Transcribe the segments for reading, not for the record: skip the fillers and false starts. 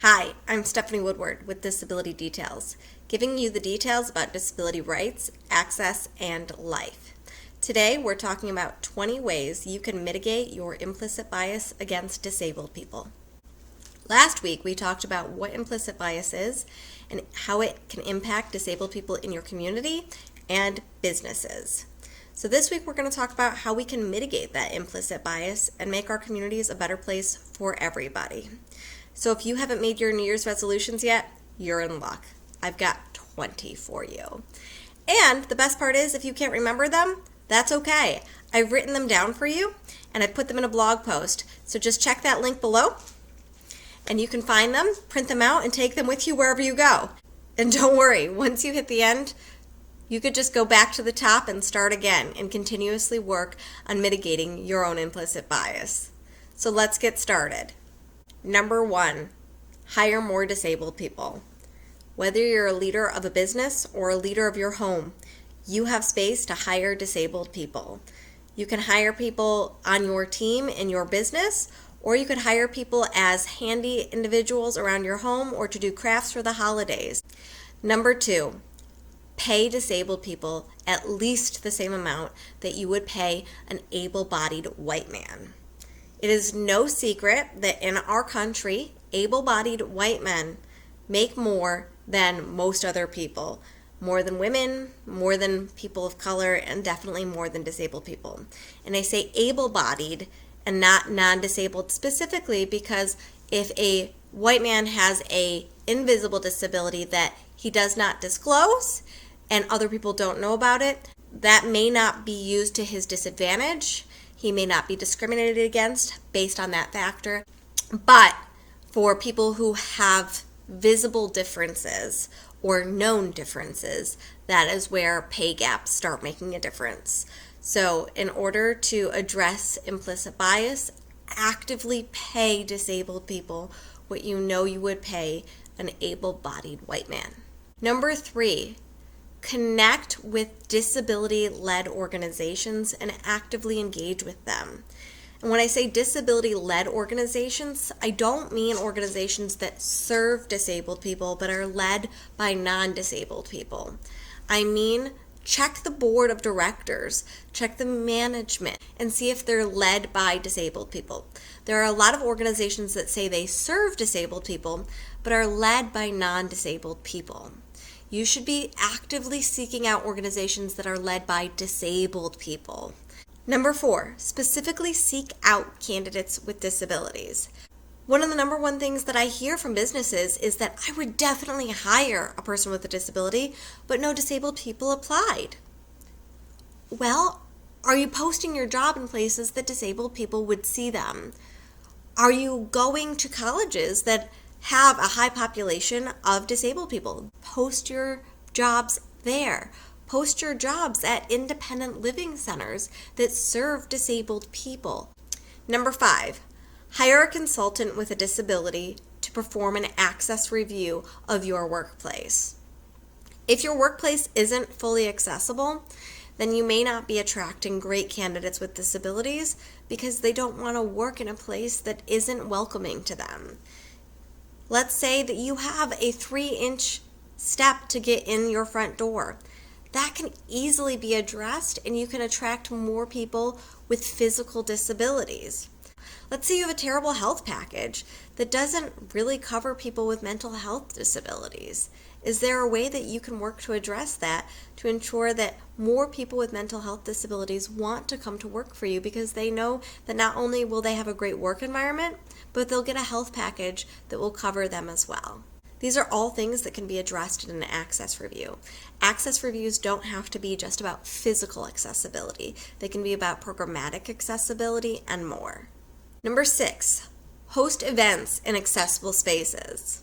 Hi, I'm Stephanie Woodward with Disability Details, giving you the details about disability rights, access, and life. Today, we're talking about 20 ways you can mitigate your implicit bias against disabled people. Last week, we talked about what implicit bias is and how it can impact disabled people in your community and businesses. So this week, we're going to talk about how we can mitigate that implicit bias and make our communities a better place for everybody. So if you haven't made your New Year's resolutions yet, you're in luck. I've got 20 for you. And the best part is, if you can't remember them, that's okay. I've written them down for you, and I've put them in a blog post. So just check that link below, and you can find them, print them out, and take them with you wherever you go. And don't worry, once you hit the end, you could just go back to the top and start again and continuously work on mitigating your own implicit bias. So let's get started. Number 1, hire more disabled people. Whether you're a leader of a business or a leader of your home, you have space to hire disabled people. You can hire people on your team in your business, or you could hire people as handy individuals around your home or to do crafts for the holidays. Number 2, pay disabled people at least the same amount that you would pay an able-bodied white man. It is no secret that in our country, able-bodied white men make more than most other people. More than women, more than people of color, and definitely more than disabled people. And I say able-bodied and not non-disabled specifically because if a white man has an invisible disability that he does not disclose and other people don't know about it, that may not be used to his disadvantage. He may not be discriminated against based on that factor. But for people who have visible differences or known differences, that is where pay gaps start making a difference. So in order to address implicit bias, actively pay disabled people what you know you would pay an able-bodied white man. Number 3, connect with disability-led organizations and actively engage with them. And when I say disability-led organizations, I don't mean organizations that serve disabled people but are led by non-disabled people. I mean, check the board of directors, check the management, and see if they're led by disabled people. There are a lot of organizations that say they serve disabled people but are led by non-disabled people. You should be actively seeking out organizations that are led by disabled people. Number 4, specifically seek out candidates with disabilities. One of the number one things that I hear from businesses is that I would definitely hire a person with a disability, but no disabled people applied. Well, are you posting your job in places that disabled people would see them? Are you going to colleges that have a high population of disabled people? Post your jobs there. Post your jobs at independent living centers that serve disabled people. Number 5, hire a consultant with a disability to perform an access review of your workplace. If your workplace isn't fully accessible, then you may not be attracting great candidates with disabilities because they don't want to work in a place that isn't welcoming to them. Let's say that you have a 3-inch step to get in your front door. That can easily be addressed and you can attract more people with physical disabilities. Let's say you have a terrible health package that doesn't really cover people with mental health disabilities. Is there a way that you can work to address that to ensure that more people with mental health disabilities want to come to work for you because they know that not only will they have a great work environment, but they'll get a health package that will cover them as well? These are all things that can be addressed in an access review. Access reviews don't have to be just about physical accessibility. They can be about programmatic accessibility and more. Number 6, host events in accessible spaces.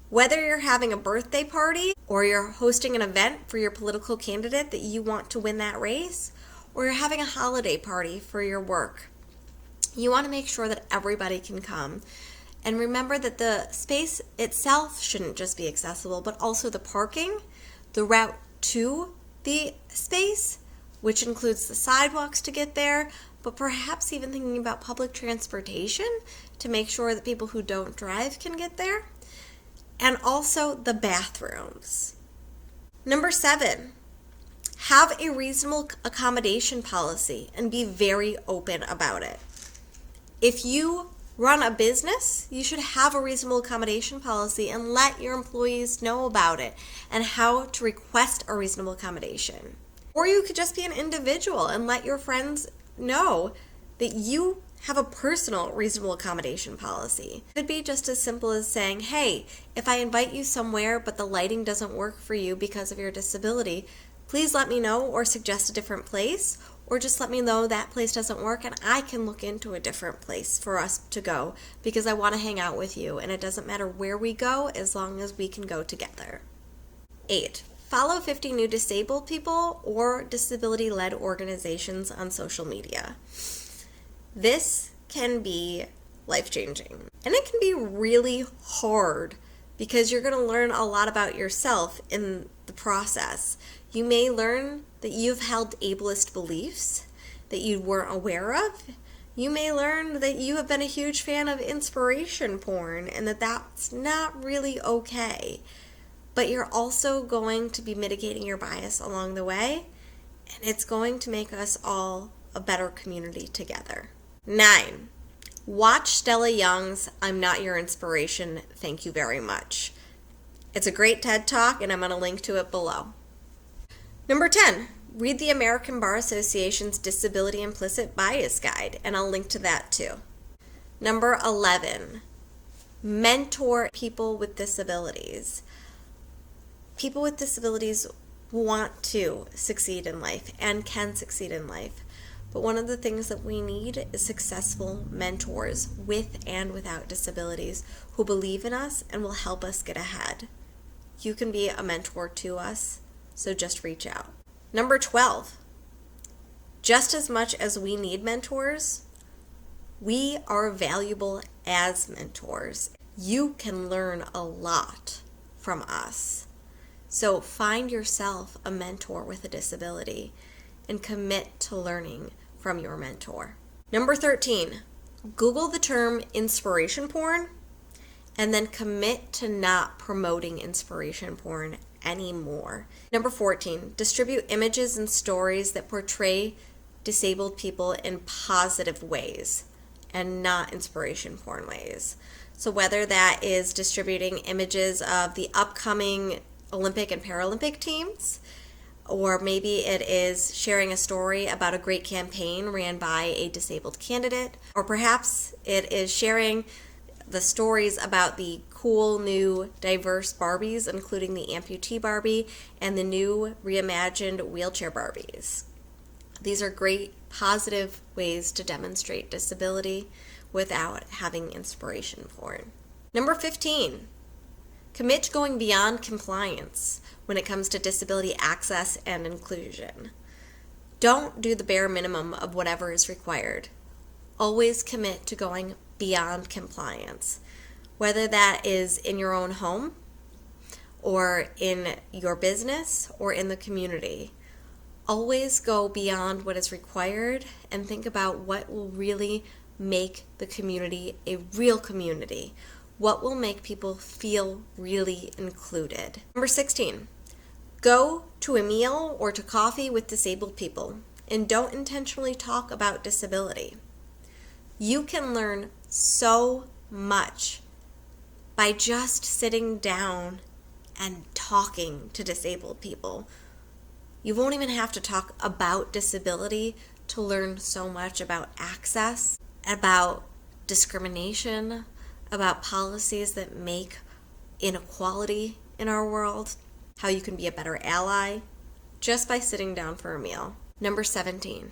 Whether you're having a birthday party or you're hosting an event for your political candidate that you want to win that race, or you're having a holiday party for your work, you want to make sure that everybody can come. And remember that the space itself shouldn't just be accessible, but also the parking, the route to the space, which includes the sidewalks to get there, but perhaps even thinking about public transportation to make sure that people who don't drive can get there, and also the bathrooms. Number 7, have a reasonable accommodation policy and be very open about it. If you run a business, you should have a reasonable accommodation policy and let your employees know about it and how to request a reasonable accommodation. Or you could just be an individual and let your friends know that you have a personal reasonable accommodation policy. It could be just as simple as saying, hey, if I invite you somewhere but the lighting doesn't work for you because of your disability, please let me know or suggest a different place, or just let me know that place doesn't work and I can look into a different place for us to go because I want to hang out with you and it doesn't matter where we go as long as we can go together. 8, follow 50 new disabled people or disability-led organizations on social media. This can be life-changing, and it can be really hard because you're going to learn a lot about yourself in the process. You may learn that you've held ableist beliefs that you weren't aware of. You may learn that you have been a huge fan of inspiration porn and that that's not really okay. But you're also going to be mitigating your bias along the way, and it's going to make us all a better community together. 9, watch Stella Young's I'm Not Your Inspiration, Thank You Very Much. It's a great TED Talk, and I'm going to link to it below. Number 10, read the American Bar Association's Disability Implicit Bias Guide, and I'll link to that too. Number 11, mentor people with disabilities. People with disabilities want to succeed in life and can succeed in life. But one of the things that we need is successful mentors with and without disabilities who believe in us and will help us get ahead. You can be a mentor to us, so just reach out. Number 12, just as much as we need mentors, we are valuable as mentors. You can learn a lot from us. So find yourself a mentor with a disability and commit to learning from your mentor. Number 13, Google the term inspiration porn and then commit to not promoting inspiration porn anymore. Number 14, distribute images and stories that portray disabled people in positive ways and not inspiration porn ways. So whether that is distributing images of the upcoming Olympic and Paralympic teams, or maybe it is sharing a story about a great campaign ran by a disabled candidate, or perhaps it is sharing the stories about the cool new diverse Barbies, including the amputee Barbie and the new reimagined wheelchair Barbies. These are great positive ways to demonstrate disability without having inspiration porn. Number 15, commit to going beyond compliance when it comes to disability access and inclusion. Don't do the bare minimum of whatever is required. Always commit to going beyond compliance, whether that is in your own home or in your business or in the community. Always go beyond what is required and think about what will really make the community a real community. What will make people feel really included? Number 16, go to a meal or to coffee with disabled people and don't intentionally talk about disability. You can learn so much by just sitting down and talking to disabled people. You won't even have to talk about disability to learn so much about access, about discrimination, about policies that make inequality in our world, how you can be a better ally, just by sitting down for a meal. Number 17,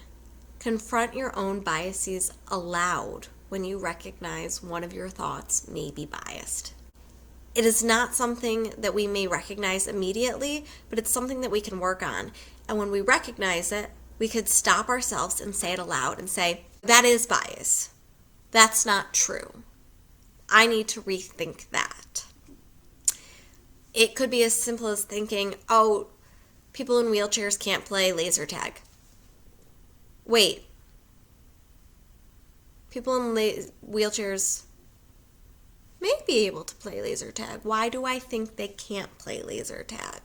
confront your own biases aloud when you recognize one of your thoughts may be biased. It is not something that we may recognize immediately, but it's something that we can work on. And when we recognize it, we could stop ourselves and say it aloud and say, that is bias. That's not true. I need to rethink that. It could be as simple as thinking, oh, people in wheelchairs can't play laser tag. Wait, people in wheelchairs may be able to play laser tag. Why do I think they can't play laser tag?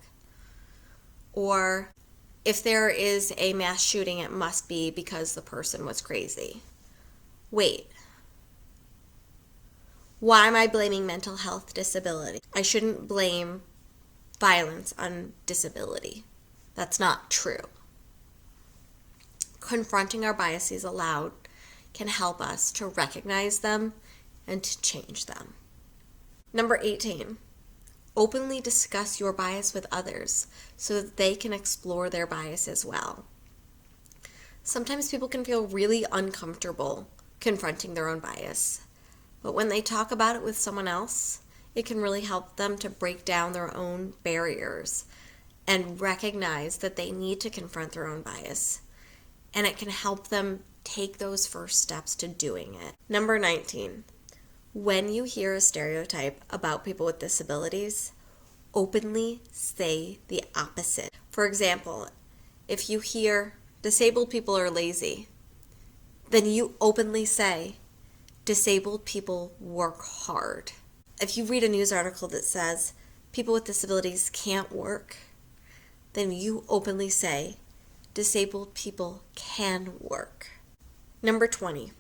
Or if there is a mass shooting, it must be because the person was crazy. Wait. Why am I blaming mental health disability? I shouldn't blame violence on disability. That's not true. Confronting our biases aloud can help us to recognize them and to change them. Number 18, openly discuss your bias with others so that they can explore their bias as well. Sometimes people can feel really uncomfortable confronting their own bias, but when they talk about it with someone else, it can really help them to break down their own barriers and recognize that they need to confront their own bias. And it can help them take those first steps to doing it. Number 19, when you hear a stereotype about people with disabilities, openly say the opposite. For example, if you hear disabled people are lazy, then you openly say disabled people work hard. If you read a news article that says people with disabilities can't work, then you openly say disabled people can work. Number 20,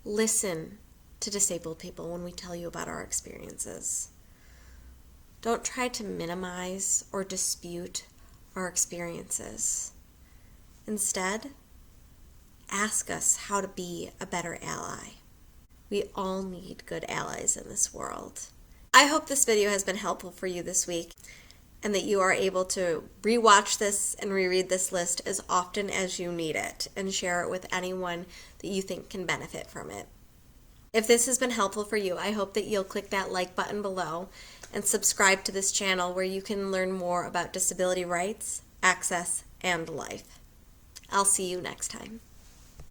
listen to disabled people when we tell you about our experiences. Don't try to minimize or dispute our experiences. Instead, ask us how to be a better ally. We all need good allies in this world. I hope this video has been helpful for you this week and that you are able to rewatch this and reread this list as often as you need it and share it with anyone that you think can benefit from it. If this has been helpful for you, I hope that you'll click that like button below and subscribe to this channel where you can learn more about disability rights, access, and life. I'll see you next time.